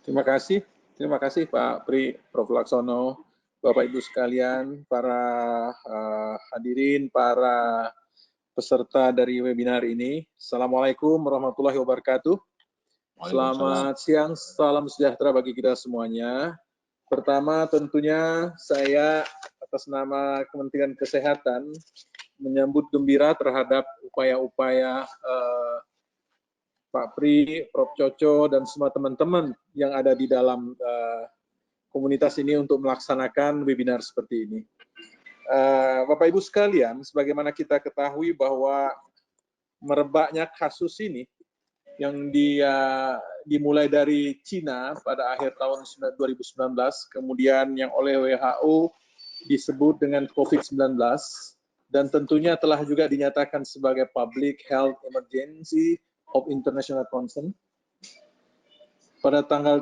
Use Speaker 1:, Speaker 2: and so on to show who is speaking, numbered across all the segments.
Speaker 1: Terima kasih Pak Pri, Prof. Laksono, Bapak Ibu sekalian, para hadirin, para peserta dari webinar ini. Assalamualaikum warahmatullahi wabarakatuh. Selamat siang, salam sejahtera bagi kita semuanya. Pertama tentunya saya atas nama Kementerian Kesehatan menyambut gembira terhadap upaya-upaya Pak Pri, Prof. Coco, dan semua teman-teman yang ada di dalam komunitas ini untuk melaksanakan webinar seperti ini. Bapak Ibu sekalian, sebagaimana kita ketahui bahwa merebaknya kasus ini yang dimulai dari Cina pada akhir tahun 2019, kemudian yang oleh WHO disebut dengan COVID-19, dan tentunya telah juga dinyatakan sebagai Public Health Emergency of International Concern pada tanggal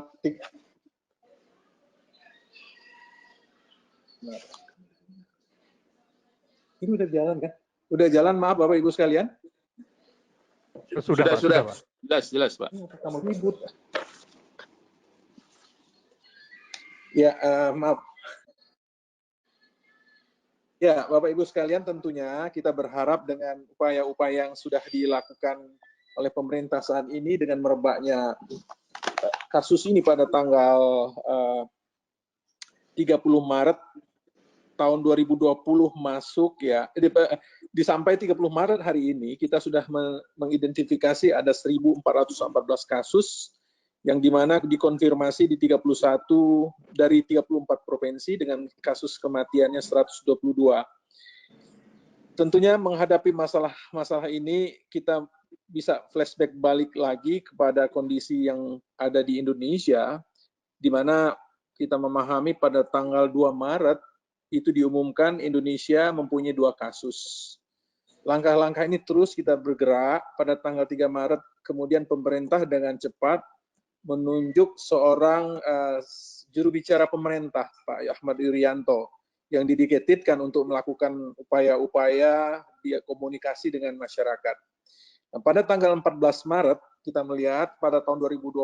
Speaker 1: ini udah jalan kan? Udah jalan, maaf Bapak Ibu sekalian.
Speaker 2: Sudah, Pak.
Speaker 3: Jelas, Pak.
Speaker 1: Kamu ribut. Ya, maaf. Ya, Bapak Ibu sekalian, tentunya kita berharap dengan upaya-upaya yang sudah dilakukan oleh pemerintah saat ini dengan merebaknya kasus ini pada tanggal 30 Maret tahun 2020 masuk ya, sampai 30 Maret hari ini kita sudah mengidentifikasi ada 1.414 kasus yang dimana dikonfirmasi di 31 dari 34 provinsi dengan kasus kematiannya 122. Tentunya menghadapi masalah ini kita bisa flashback balik lagi kepada kondisi yang ada di Indonesia, di mana kita memahami pada tanggal 2 Maret itu diumumkan Indonesia mempunyai 2 kasus. Langkah-langkah ini terus kita bergerak. Pada tanggal 3 Maret, kemudian pemerintah dengan cepat menunjuk seorang juru bicara pemerintah, Pak Ahmad Yuryanto, yang didedikasikan untuk melakukan upaya-upaya komunikasi dengan masyarakat. Nah, pada tanggal 14 Maret, kita melihat pada tahun 2020,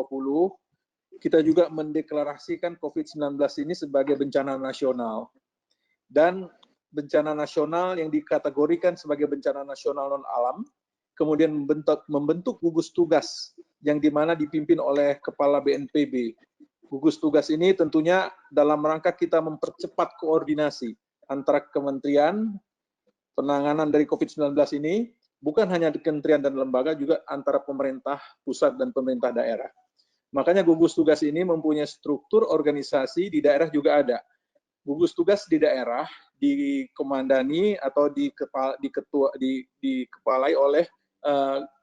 Speaker 1: kita juga mendeklarasikan COVID-19 ini sebagai bencana nasional. Dan bencana nasional yang dikategorikan sebagai bencana nasional non-alam, kemudian membentuk gugus tugas yang dimana dipimpin oleh Kepala BNPB. Gugus tugas ini tentunya dalam rangka kita mempercepat koordinasi antara kementerian penanganan dari COVID-19 ini, bukan hanya di kementerian dan lembaga, juga antara pemerintah pusat dan pemerintah daerah. Makanya gugus tugas ini mempunyai struktur organisasi, di daerah juga ada. Gugus tugas di daerah dikomandani atau dikepalai oleh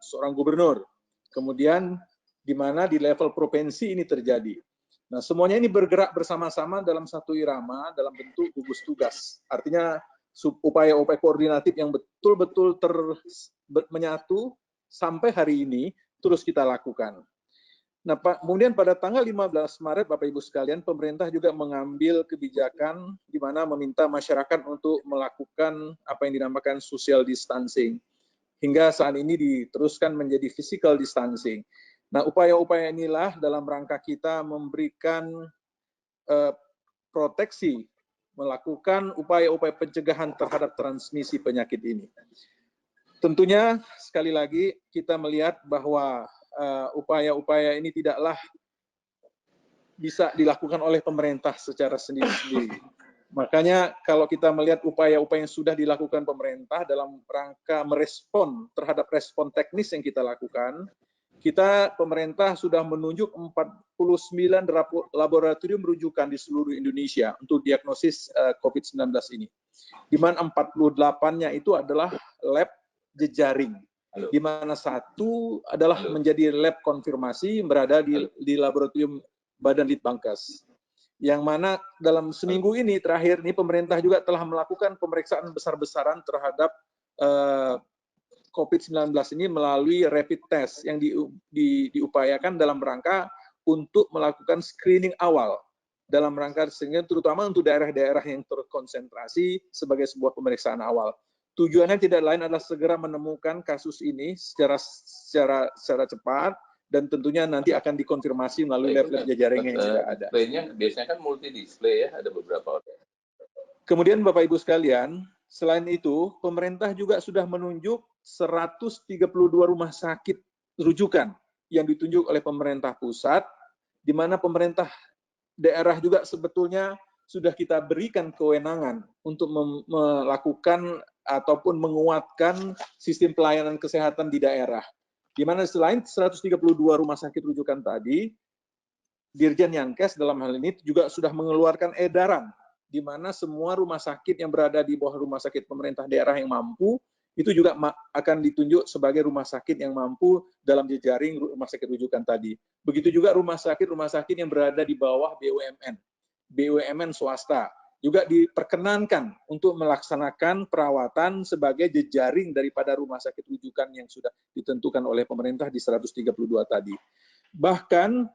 Speaker 1: seorang gubernur. Kemudian di mana di level provinsi ini terjadi. Nah, semuanya ini bergerak bersama-sama dalam satu irama dalam bentuk gugus tugas. Artinya upaya-upaya koordinatif yang betul-betul menyatu sampai hari ini terus kita lakukan. Nah, kemudian pada tanggal 15 Maret, Bapak Ibu sekalian, pemerintah juga mengambil kebijakan di mana meminta masyarakat untuk melakukan apa yang dinamakan social distancing. Hingga saat ini diteruskan menjadi physical distancing. Nah, upaya-upaya inilah dalam rangka kita memberikan proteksi, melakukan upaya-upaya pencegahan terhadap transmisi penyakit ini. Tentunya sekali lagi kita melihat bahwa upaya-upaya ini tidaklah bisa dilakukan oleh pemerintah secara sendiri-sendiri. Makanya kalau kita melihat upaya-upaya yang sudah dilakukan pemerintah dalam rangka merespon terhadap respon teknis yang kita lakukan, pemerintah sudah menunjuk 49 laboratorium rujukan di seluruh Indonesia untuk diagnosis COVID-19 ini. Di mana 48-nya itu adalah lab jejaring, di mana satu adalah menjadi lab konfirmasi berada di laboratorium Badan Litbangkes. Yang mana dalam seminggu ini terakhir ini pemerintah juga telah melakukan pemeriksaan besar-besaran terhadap COVID-19 ini melalui rapid test yang diupayakan dalam rangka untuk melakukan screening awal dalam rangka sehingga terutama untuk daerah-daerah yang terkonsentrasi sebagai sebuah pemeriksaan awal. Tujuannya tidak lain adalah segera menemukan kasus ini secara cepat dan tentunya nanti akan dikonfirmasi melalui lab-lab jajaring yang sudah ada.
Speaker 3: Displaynya biasanya kan multi display ya, ada beberapa.
Speaker 1: Kemudian Bapak Ibu sekalian, selain itu pemerintah juga sudah menunjuk 132 rumah sakit rujukan yang ditunjuk oleh pemerintah pusat, di mana pemerintah daerah juga sebetulnya sudah kita berikan kewenangan untuk melakukan ataupun menguatkan sistem pelayanan kesehatan di daerah. Di mana selain 132 rumah sakit rujukan tadi, Dirjen Yankes dalam hal ini juga sudah mengeluarkan edaran di mana semua rumah sakit yang berada di bawah rumah sakit pemerintah daerah yang mampu itu juga akan ditunjuk sebagai rumah sakit yang mampu dalam jejaring rumah sakit rujukan tadi. Begitu juga rumah sakit yang berada di bawah BUMN swasta juga diperkenankan untuk melaksanakan perawatan sebagai jejaring daripada rumah sakit rujukan yang sudah ditentukan oleh pemerintah di 132 tadi. Bahkan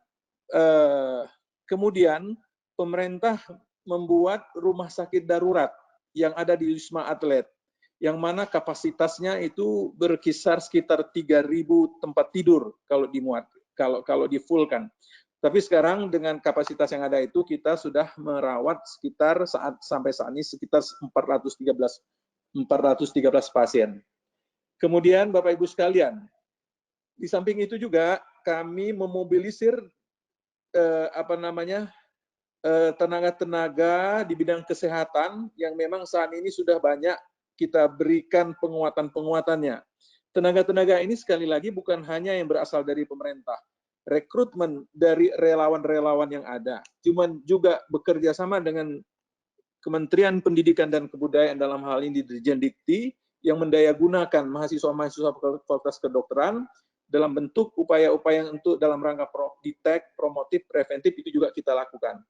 Speaker 1: kemudian pemerintah membuat rumah sakit darurat yang ada di Wisma Atlet, yang mana kapasitasnya itu berkisar sekitar 3.000 tempat tidur kalau dimuat, kalau difullkan. Tapi sekarang dengan kapasitas yang ada itu kita sudah merawat sekitar sampai saat ini sekitar 413 pasien. Kemudian Bapak Ibu sekalian, di samping itu juga kami memobilisir tenaga-tenaga di bidang kesehatan yang memang saat ini sudah banyak kita berikan penguatan-penguatannya. Tenaga-tenaga ini sekali lagi bukan hanya yang berasal dari pemerintah. Rekrutmen dari relawan-relawan yang ada, cuman juga bekerja sama dengan Kementerian Pendidikan dan Kebudayaan dalam hal ini Dirjen Dikti yang mendayagunakan mahasiswa-mahasiswa Fakultas Kedokteran dalam bentuk upaya-upaya untuk dalam rangka detect, promotif, preventif itu juga kita lakukan.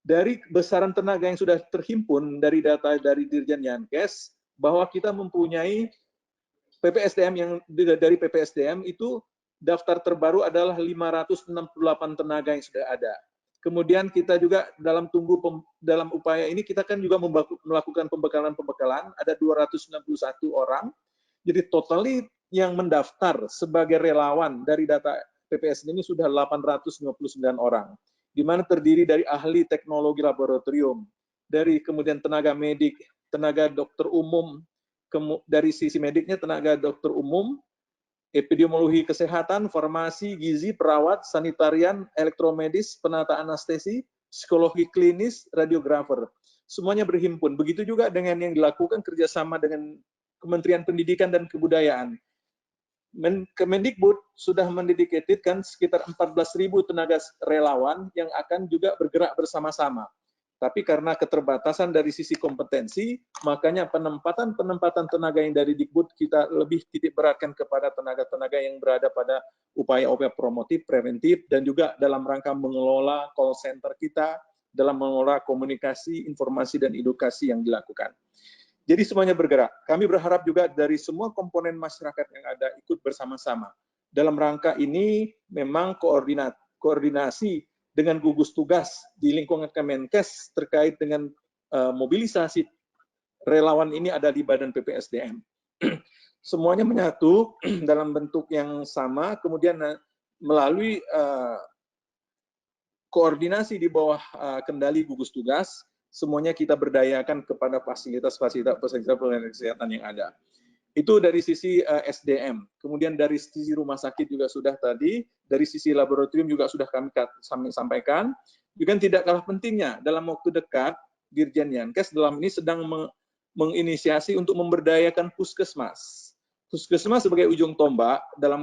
Speaker 1: Dari besaran tenaga yang sudah terhimpun dari data dari Dirjen Yankes bahwa kita mempunyai PPSDM yang dari PPSDM itu daftar terbaru adalah 568 tenaga yang sudah ada. Kemudian kita juga dalam upaya ini kita kan juga melakukan pembekalan, ada 291 orang. Jadi totali yang mendaftar sebagai relawan dari data PPSDM ini sudah 859 orang. Di mana terdiri dari ahli teknologi laboratorium, dari kemudian tenaga medik, tenaga dokter umum, dari sisi mediknya tenaga dokter umum, epidemiologi kesehatan, farmasi, gizi, perawat, sanitarian, elektromedis, penata anestesi, psikologi klinis, radiografer. Semuanya berhimpun. Begitu juga dengan yang dilakukan kerjasama dengan Kementerian Pendidikan dan Kebudayaan. Kemendikbud sudah mendedikatkan sekitar 14.000 tenaga relawan yang akan juga bergerak bersama-sama. Tapi karena keterbatasan dari sisi kompetensi, makanya penempatan tenaga yang dari Dikbud kita lebih titik beratkan kepada tenaga-tenaga yang berada pada upaya-upaya promotif, preventif, dan juga dalam rangka mengelola call center kita, dalam mengelola komunikasi, informasi, dan edukasi yang dilakukan. Jadi semuanya bergerak. Kami berharap juga dari semua komponen masyarakat yang ada ikut bersama-sama. Dalam rangka ini memang koordinasi dengan gugus tugas di lingkungan Kemenkes terkait dengan mobilisasi relawan ini ada di Badan PPSDM. Semuanya menyatu dalam bentuk yang sama, kemudian melalui koordinasi di bawah kendali gugus tugas, semuanya kita berdayakan kepada fasilitas-fasilitas pelayanan kesehatan yang ada. Itu dari sisi SDM. Kemudian dari sisi rumah sakit juga sudah tadi, dari sisi laboratorium juga sudah kami sampaikan. Juga tidak kalah pentingnya, dalam waktu dekat, Dirjen Yankes dalam ini sedang menginisiasi untuk memberdayakan puskesmas. Puskesmas sebagai ujung tombak dalam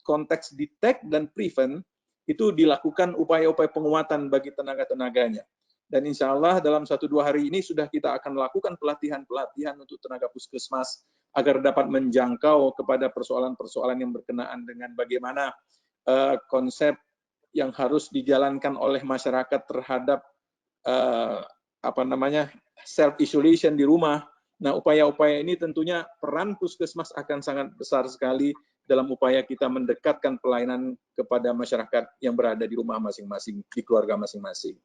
Speaker 1: konteks detect dan prevent, itu dilakukan upaya-upaya penguatan bagi tenaga-tenaganya. Dan insya Allah dalam 1-2 hari ini sudah kita akan melakukan pelatihan-pelatihan untuk tenaga puskesmas agar dapat menjangkau kepada persoalan-persoalan yang berkenaan dengan bagaimana konsep yang harus dijalankan oleh masyarakat terhadap self isolation di rumah. Nah, upaya-upaya ini tentunya peran puskesmas akan sangat besar sekali dalam upaya kita mendekatkan pelayanan kepada masyarakat yang berada di rumah masing-masing, di keluarga masing-masing.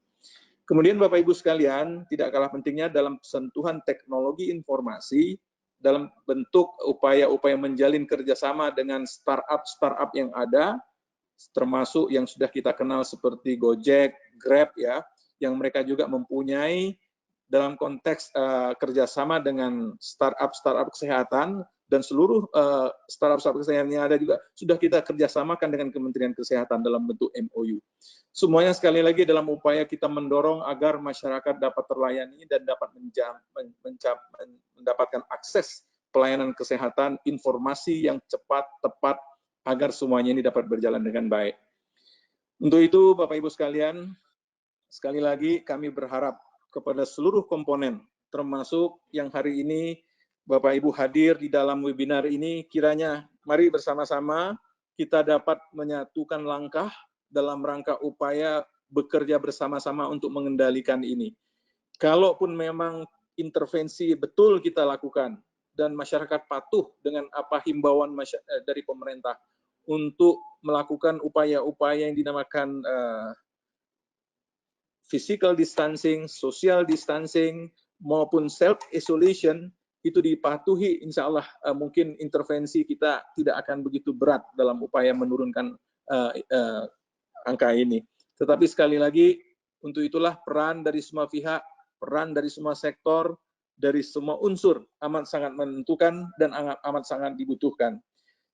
Speaker 1: Kemudian Bapak Ibu sekalian, tidak kalah pentingnya dalam sentuhan teknologi informasi dalam bentuk upaya-upaya menjalin kerjasama dengan startup yang ada, termasuk yang sudah kita kenal seperti Gojek, Grab ya, yang mereka juga mempunyai dalam konteks kerjasama dengan startup kesehatan, dan seluruh startup kesehatan yang ada juga sudah kita kerjasamakan dengan Kementerian Kesehatan dalam bentuk MOU. Semuanya sekali lagi dalam upaya kita mendorong agar masyarakat dapat terlayani dan dapat mendapatkan akses pelayanan kesehatan, informasi yang cepat, tepat, agar semuanya ini dapat berjalan dengan baik. Untuk itu, Bapak Ibu sekalian, sekali lagi kami berharap kepada seluruh komponen, termasuk yang hari ini Bapak Ibu hadir di dalam webinar ini, kiranya mari bersama-sama kita dapat menyatukan langkah dalam rangka upaya bekerja bersama-sama untuk mengendalikan ini. Kalaupun memang intervensi betul kita lakukan dan masyarakat patuh dengan apa himbauan dari pemerintah untuk melakukan upaya-upaya yang dinamakan physical distancing, social distancing, maupun self-isolation, itu dipatuhi, insya Allah mungkin intervensi kita tidak akan begitu berat dalam upaya menurunkan angka ini. Tetapi sekali lagi, untuk itulah peran dari semua pihak, peran dari semua sektor, dari semua unsur amat sangat menentukan dan amat sangat dibutuhkan.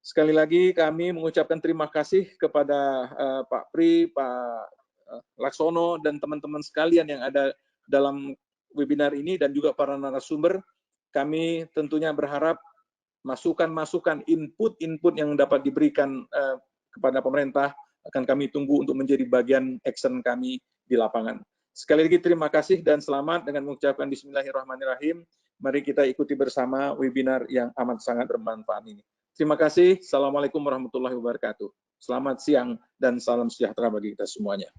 Speaker 1: Sekali lagi kami mengucapkan terima kasih kepada Pak Pri, Pak Laksono, dan teman-teman sekalian yang ada dalam webinar ini, dan juga para narasumber. Kami tentunya berharap masukan-masukan, input-input yang dapat diberikan kepada pemerintah akan kami tunggu untuk menjadi bagian action kami di lapangan. Sekali lagi terima kasih dan selamat dengan mengucapkan Bismillahirrahmanirrahim. Mari kita ikuti bersama webinar yang amat sangat bermanfaat ini. Terima kasih. Assalamualaikum warahmatullahi wabarakatuh. Selamat siang dan salam sejahtera bagi kita semuanya.